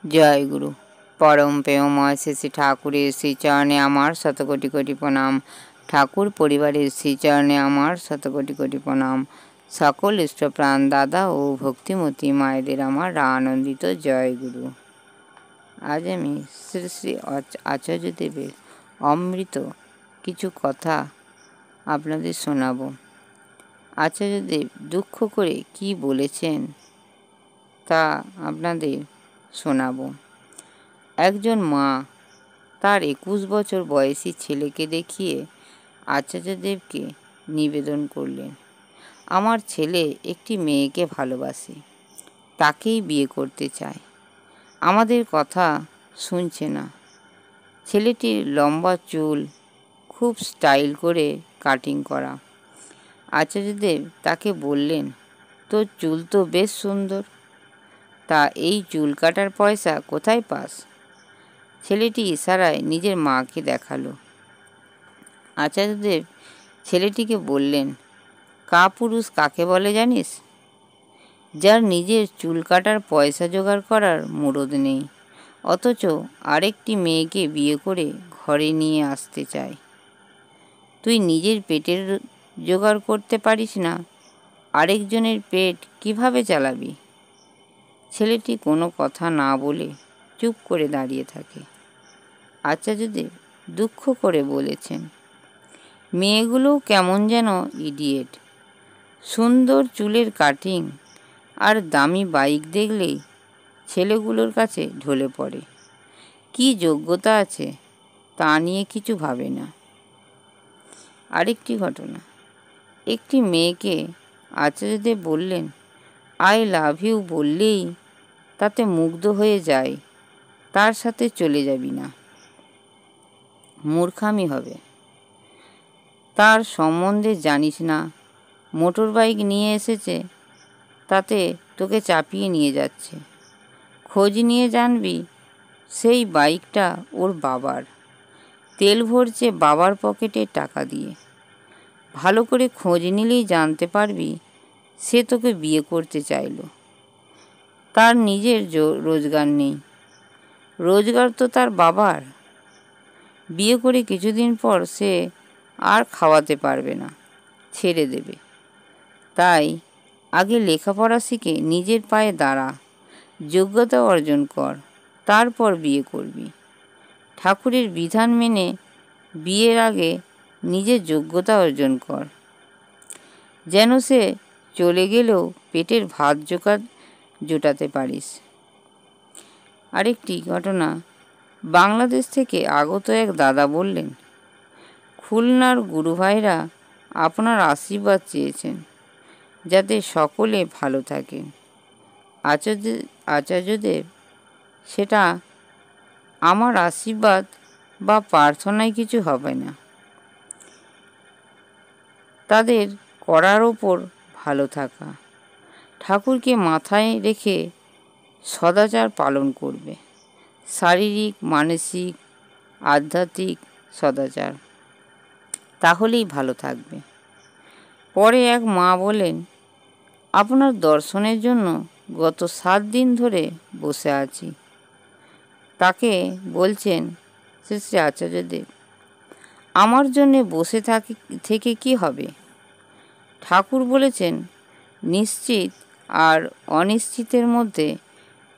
জয় গুরু। পরম প্রেমময় শ্রী ঠাকুরের শ্রীচরণে আমার শতকোটি কোটি প্রণাম। ঠাকুর পরিবারের শ্রীচরণে আমার শতকোটি কোটি প্রণাম। সকল ইষ্টপ্রাণ দাদা ও ভক্তিমতী মায়েদের আমার আনন্দিত জয় গুরু। আজ আমি শ্রী শ্রী আচার্যদেবের অমৃত কিছু কথা আপনাদের শোনাব। আচার্যদেব দুঃখ করে কি বলেছেন তা আপনাদের শোনাব। একজন মা তার 21 বছর বয়সী ছেলেকে দেখিয়ে আচার্যদেবকে নিবেদন করলেন, আমার ছেলে একটি মেয়েকে ভালোবাসে, তাকেই বিয়ে করতে চায়, আমাদের কথা শুনছে না। ছেলেটির লম্বা চুল, খুব স্টাইল করে কাটিং করা। আচার্যদেব তাকে বললেন, তোর চুল তো বেশ সুন্দর, তা এই চুল কাটার পয়সা কোথায় পাস? ছেলেটি ইশারায় নিজের মাকে দেখালো। আচার্যদেব ছেলেটিকে বললেন, কাপুরুষ কাকে বলে জানিস? যার নিজের চুল কাটার পয়সা জোগাড় করার মুরদ নেই, অথচ আরেকটি মেয়েকে বিয়ে করে ঘরে নিয়ে আসতে চায়। তুই নিজের পেটের জোগাড় করতে পারিস না, আরেকজনের পেট কিভাবে চালাবি? ছেলেটি কোনো কথা না বলে চুপ করে দাঁড়িয়ে থাকে। আচার্যদেব দুঃখ করে বলেছেন, মেয়েগুলোও কেমন যেন ইডিয়েট। সুন্দর চুলের কাটিং আর দামি বাইক দেখলেই ছেলেগুলোর কাছে ঢলে পড়ে। কি যোগ্যতা আছে তা নিয়ে কিছু ভাবে না। আরেকটি ঘটনা, একটি মেয়েকে আচার্যদেব বললেন, আই লাভ ইউ বললেই তাতে মুগ্ধ হয়ে যায়, তার সাথে চলে যাবি না, মূর্খামি হবে। তার সম্বন্ধে জানিস না, মোটর বাইক নিয়ে এসেছে, তাতে তোকে চাপিয়ে নিয়ে যাচ্ছে। খোঁজ নিয়ে জানবি সেই বাইকটা ওর বাবার, তেল ভরছে বাবার পকেটে টাকা দিয়ে। ভালো করে খোঁজ নিলেই জানতে পারবি সে তোকে বিয়ে করতে চাইলো। তার নিজের রোজগার নেই, রোজগার তো তার বাবার। বিয়ে করে কিছুদিন পর সে আর খাওয়াতে পারবে না, ছেড়ে দেবে। তাই আগে লেখাপড়া শিখে নিজের পায়ে দাঁড়া, যোগ্যতা অর্জন কর, তারপর বিয়ে করবি। ঠাকুরের বিধান মেনে বিয়ের আগে নিজের যোগ্যতা অর্জন কর, যেন সে চলে গেলেও পেটের ভাত জোটাতে পারিস। আরেকটি ঘটনা, বাংলাদেশ থেকে আগত এক দাদা বললেন, খুলনার গুরু ভাইরা আপনার আশীর্বাদ চেয়েছেন যাতে সকলে ভালো থাকেন। আচার্যদেব, সেটা আমার আশীর্বাদ বা প্রার্থনায় কিছু হবে না, তাদের করার ওপর ভালো থাকা। ঠাকুরকে মাথায় রেখে সদাচার পালন করবে, শারীরিক, মানসিক, আধ্যাত্মিক সদাচার, তাহলেই ভালো থাকবে। পরে এক মা বলেন, আপনার দর্শনের জন্য গত 7 দিন ধরে বসে আছি। তাকে বলছেন শ্রী শ্রী আচার্যদেব, আমার জন্যে বসে থেকে কি হবে? ঠাকুর বলেছেন, নিশ্চিত আর অনিশ্চিতের মধ্যে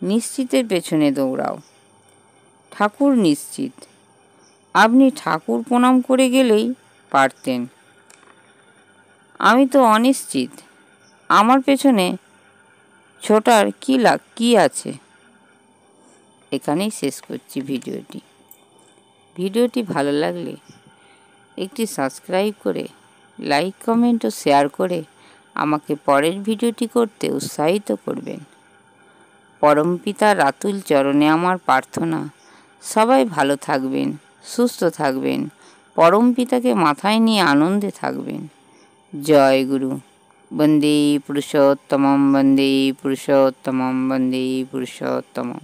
নিশ্চিতের পেছনে দৌড়াও। ঠাকুর নিশ্চিত, আপনি ঠাকুর প্রণাম করে গেলেই পারতেন। আমি তো অনিশ্চিত, আমার পেছনে ছোটার কি আছে? এখানেই শেষ করছি ভিডিওটি ভালো লাগলে একটি সাবস্ক্রাইব করে, লাইক, কমেন্ট ও শেয়ার করে আমাকে পরের ভিডিওটি করতে উৎসাহিত করবেন। পরমপিতার আতুল চরণে আমার প্রার্থনা, সবাই ভালো থাকবেন, সুস্থ থাকবেন, পরমপিতাকে মাথায় নিয়ে আনন্দে থাকবেন। জয় গুরু। বন্দে পুরুষোত্তমম, বন্দে পুরুষোত্তমম, বন্দে পুরুষোত্তমম।